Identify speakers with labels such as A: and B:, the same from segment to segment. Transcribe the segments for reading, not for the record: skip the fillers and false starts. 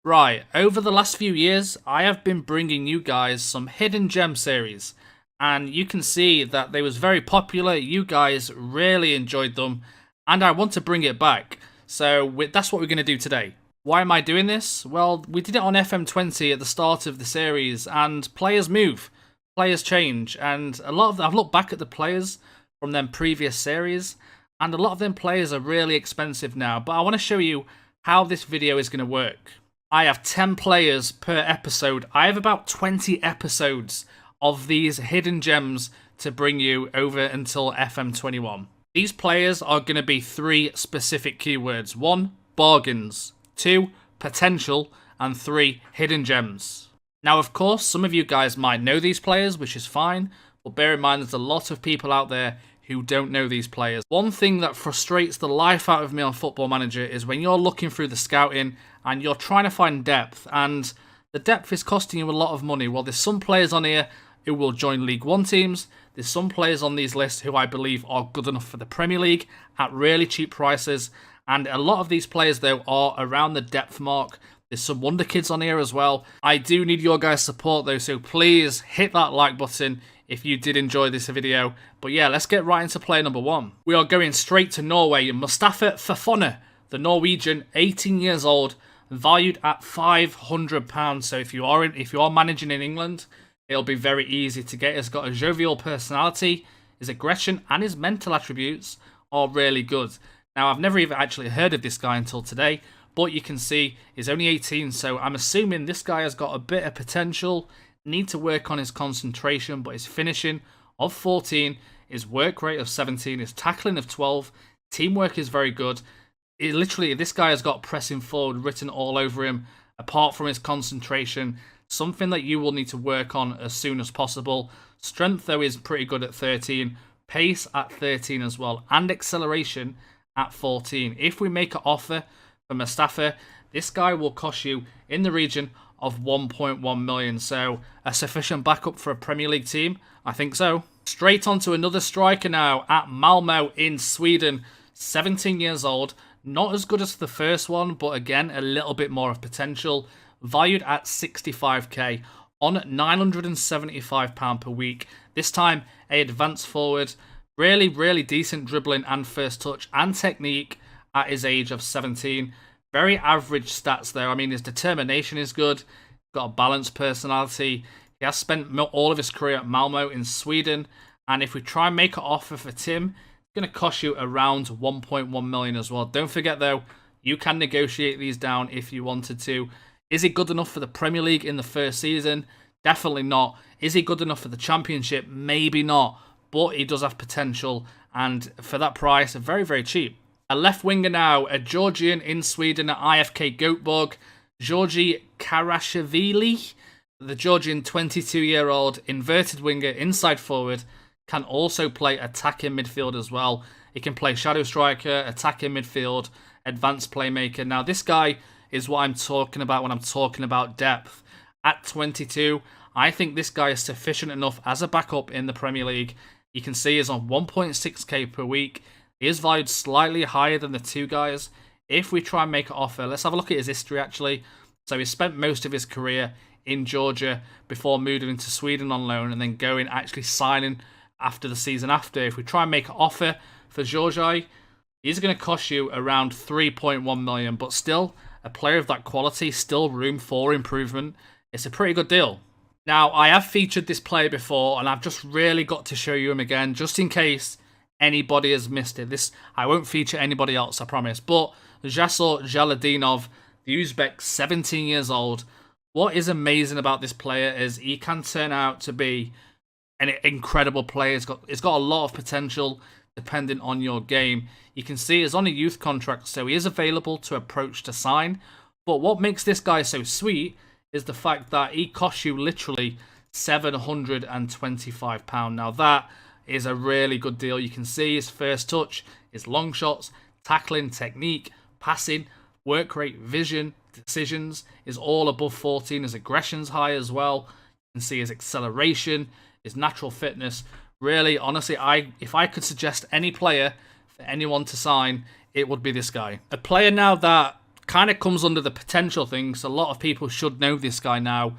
A: Right, over the last few years, I have been bringing you guys some hidden gem series, and you can see that they was very popular. You guys really enjoyed them, and I want to bring it back. So that's what we're going to do today. Why am I doing this? Well, we did it on FM20 at the start of the series, and players move, players change, and I've looked back at the players from them previous series, and a lot of them players are really expensive now. But I want to show you how this video is going to work. I have 10 players per episode. I have about 20 episodes of these hidden gems to bring you over until FM21. These players are going to be 3 specific keywords. 1, bargains. 2, potential. And 3, hidden gems. Now, of course, some of you guys might know these players, which is fine. But bear in mind, there's a lot of people out there who don't know these players. One thing that frustrates the life out of me on Football Manager is when you're looking through the scouting and you're trying to find depth, and the depth is costing you a lot of money. Well, there's some players on here who will join League One teams. There's some players on these lists who I believe are good enough for the Premier League at really cheap prices. And a lot of these players, though, are around the depth mark. There's some Wonderkids on here as well. I do need your guys' support, though, so please hit that like button if you did enjoy this video. But yeah, let's get right into player number 1. We are going straight to Norway. Mustafa Fofana, the Norwegian, 18 years old, valued at £500. So if you are managing in England, it'll be very easy to get. He's got a jovial personality. His aggression and his mental attributes are really good. Now, I've never even actually heard of this guy until today, but you can see he's only 18, so I'm assuming this guy has got a bit of potential. Need to work on his concentration, but his finishing of 14, his work rate of 17, his tackling of 12, teamwork is very good. This guy has got pressing forward written all over him, apart from his concentration, something that you will need to work on as soon as possible. Strength, though, is pretty good at 13, pace at 13 as well, and acceleration at 14. If we make an offer for Mustafa, this guy will cost you in the region of 1.1 million, so a sufficient backup for a Premier League team? I think so. Straight on to another striker now at Malmo in Sweden, 17 years old, not as good as the first one, but again, a little bit more of potential, valued at 65k on £975 per week. This time, a advanced forward, really decent dribbling and first touch and technique at his age of 17. Very average stats there. I mean, his determination is good. Got a balanced personality. He has spent all of his career at Malmo in Sweden. And if we try and make an offer for Tim, it's going to cost you around 1.1 million as well. Don't forget, though, you can negotiate these down if you wanted to. Is he good enough for the Premier League in the first season? Definitely not. Is he good enough for the Championship? Maybe not. But he does have potential. And for that price, very cheap. A left winger now, a Georgian in Sweden at IFK Göteborg, Giorgi Kharaishvili, the Georgian 22-year-old inverted winger, inside forward, can also play attacking midfield as well. He can play shadow striker, attacking midfield, advanced playmaker. Now, this guy is what I'm talking about when I'm talking about depth. At 22, I think this guy is sufficient enough as a backup in the Premier League. You can see he's on 1.6k per week. He is valued slightly higher than the two guys. If we try and make an offer, let's have a look at his history actually. So he spent most of his career in Georgia before moving into Sweden on loan and then actually signing after the season after. If we try and make an offer for Giorgi, he's going to cost you around 3.1 million, but still a player of that quality, still room for improvement. It's a pretty good deal. Now, I have featured this player before and I've just really got to show you him again just in case anybody has missed it. I won't feature anybody else, I promise. But Jasur Jaloliddinov, the Uzbek, 17 years old. What is amazing about this player is he can turn out to be an incredible player. He's got a lot of potential depending on your game. You can see he's on a youth contract, so he is available to approach to sign. But what makes this guy so sweet is the fact that he costs you literally £725. Now that is a really good deal. You can see his first touch, his long shots, tackling, technique, passing, work rate, vision, decisions is all above 14. His aggression's high as well. You can see his acceleration, his natural fitness. Really, honestly, if I could suggest any player for anyone to sign, it would be this guy. A player now that kind of comes under the potential things. A lot of people should know this guy now.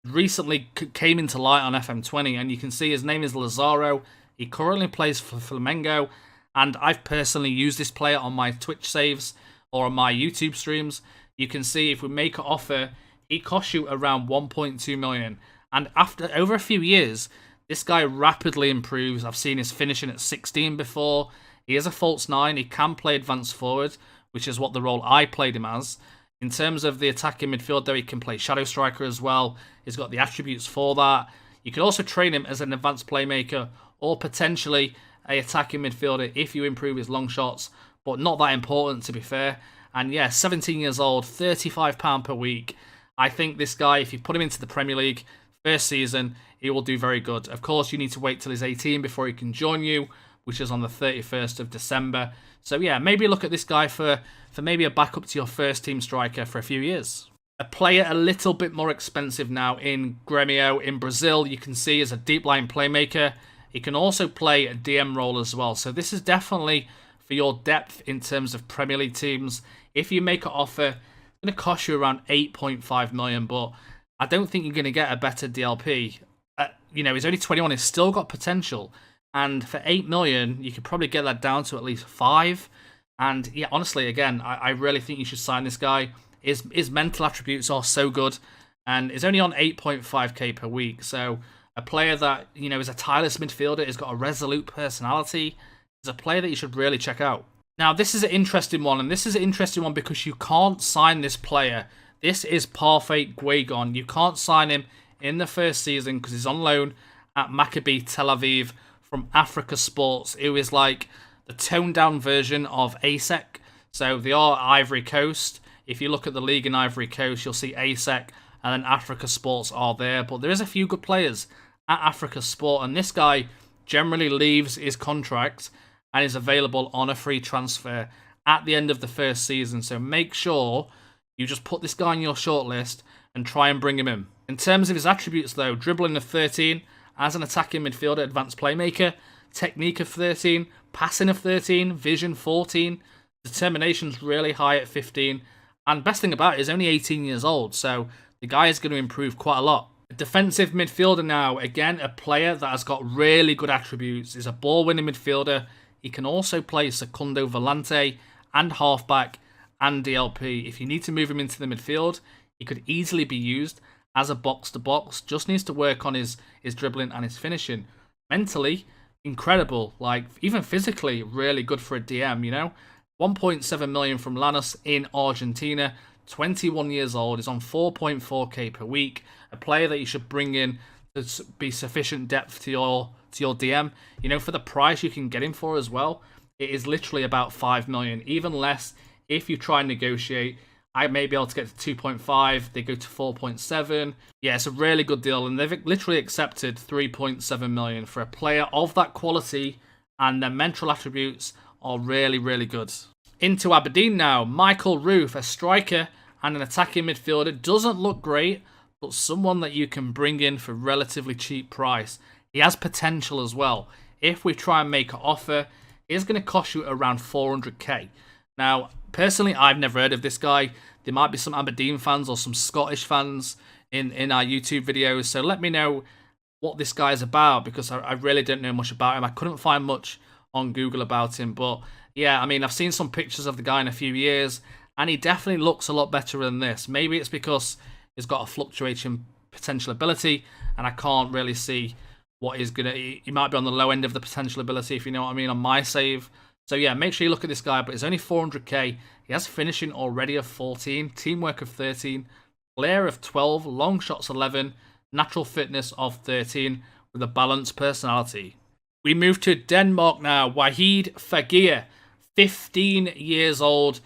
A: Recently came into light on FM20, and you can see his name is Lazaro. He currently plays for Flamengo, and I've personally used this player on my Twitch saves or on my YouTube streams. You can see if we make an offer, he costs you around 1.2 million. And after over a few years, this guy rapidly improves. I've seen his finishing at 16 before. He is a false 9. He can play advanced forward, which is what the role I played him as. In terms of the attacking midfield, though, he can play shadow striker as well. He's got the attributes for that. You can also train him as an advanced playmaker or potentially a attacking midfielder if you improve his long shots, but not that important, to be fair. And yeah, 17 years old, £35 per week. I think this guy, if you put him into the Premier League first season, he will do very good. Of course, you need to wait till he's 18 before he can join you, which is on the 31st of December. So yeah, maybe look at this guy for maybe a backup to your first team striker for a few years. A player a little bit more expensive now in Grêmio in Brazil, you can see is a deep line playmaker. He can also play a DM role as well. So this is definitely for your depth in terms of Premier League teams. If you make an offer, it's going to cost you around 8.5 million, but I don't think you're going to get a better DLP. He's only 21, he's still got potential. And for 8 million, you could probably get that down to at least 5. And yeah, honestly, again, I really think you should sign this guy. His mental attributes are so good. And it's only on 8.5k per week. So a player that, is a tireless midfielder, has got a resolute personality, is a player that you should really check out. Now, this is an interesting one. And this is an interesting one because you can't sign this player. This is Parfait Guiagon. You can't sign him in the first season because he's on loan at Maccabi Tel Aviv from Africa Sports, who is like the toned-down version of ASEC. So they are Ivory Coast. If you look at the league in Ivory Coast, you'll see ASEC, and then Africa Sports are there. But there is a few good players at Africa Sport, and this guy generally leaves his contract and is available on a free transfer at the end of the first season. So make sure you just put this guy on your shortlist and try and bring him in. In terms of his attributes, though, dribbling of 13, as an attacking midfielder, advanced playmaker, technique of 13, passing of 13, vision 14, determination's really high at 15, and best thing about it is only 18 years old, so the guy is going to improve quite a lot. A defensive midfielder now, again, a player that has got really good attributes, is a ball-winning midfielder. He can also play Secundo Volante and halfback and DLP. If you need to move him into the midfield, he could easily be used as a box-to-box, just needs to work on his dribbling and his finishing. Mentally, incredible. Like, even physically, really good for a DM, 1.7 million from Lanús in Argentina. 21 years old, is on 4.4k per week. A player that you should bring in to be sufficient depth to your DM. For the price you can get him for as well, it is literally about 5 million. Even less if you try and negotiate. I may be able to get to 2.5. They go to 4.7. Yeah, it's a really good deal. And they've literally accepted 3.7 million for a player of that quality. And their mental attributes are really, really good. Into Aberdeen now. Michael Ruth, a striker and an attacking midfielder. Doesn't look great, but someone that you can bring in for relatively cheap price. He has potential as well. If we try and make an offer, it's going to cost you around 400k. Now, personally, I've never heard of this guy. There might be some Aberdeen fans or some Scottish fans in our YouTube videos. So let me know what this guy is about, because I really don't know much about him. I couldn't find much on Google about him. But yeah, I've seen some pictures of the guy in a few years, and he definitely looks a lot better than this. Maybe it's because he's got a fluctuating potential ability, and I can't really see what he's going to... He might be on the low end of the potential ability, if you know what I mean, on my save. So yeah, make sure you look at this guy, but it's only 400k. He has finishing already of 14, teamwork of 13, flair of 12, long shots 11, natural fitness of 13, with a balanced personality. We move to Denmark now. Wahid Faghir, 15 years old.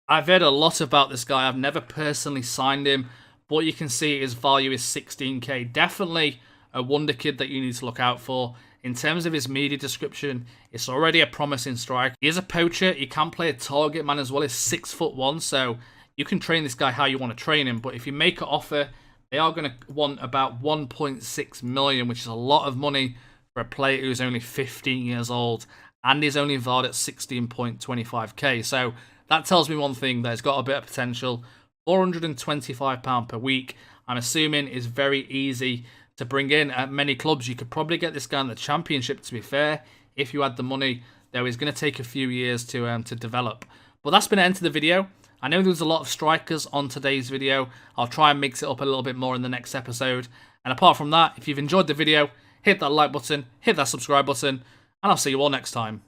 A: I've heard a lot about this guy. I've never personally signed him, but you can see his value is 16k. Definitely a wonder kid that you need to look out for. In terms of his media description, it's already a promising strike. He is a poacher. He can play a target man as well. He's 6'1", so you can train this guy how you want to train him. But if you make an offer, they are going to want about 1.6 million, which is a lot of money for a player who's only 15 years old and is only valued at 16.25k. So that tells me one thing, that it's got a bit of potential. £425 per week, I'm assuming is very easy to bring in at many clubs. You could probably get this guy in the Championship, to be fair, if you had the money, though it's going to take a few years to develop. But that's been the end of the video. I know there's a lot of strikers on today's video. I'll try and mix it up a little bit more in the next episode. And apart from that, if you've enjoyed the video, hit that like button, hit that subscribe button, and I'll see you all next time.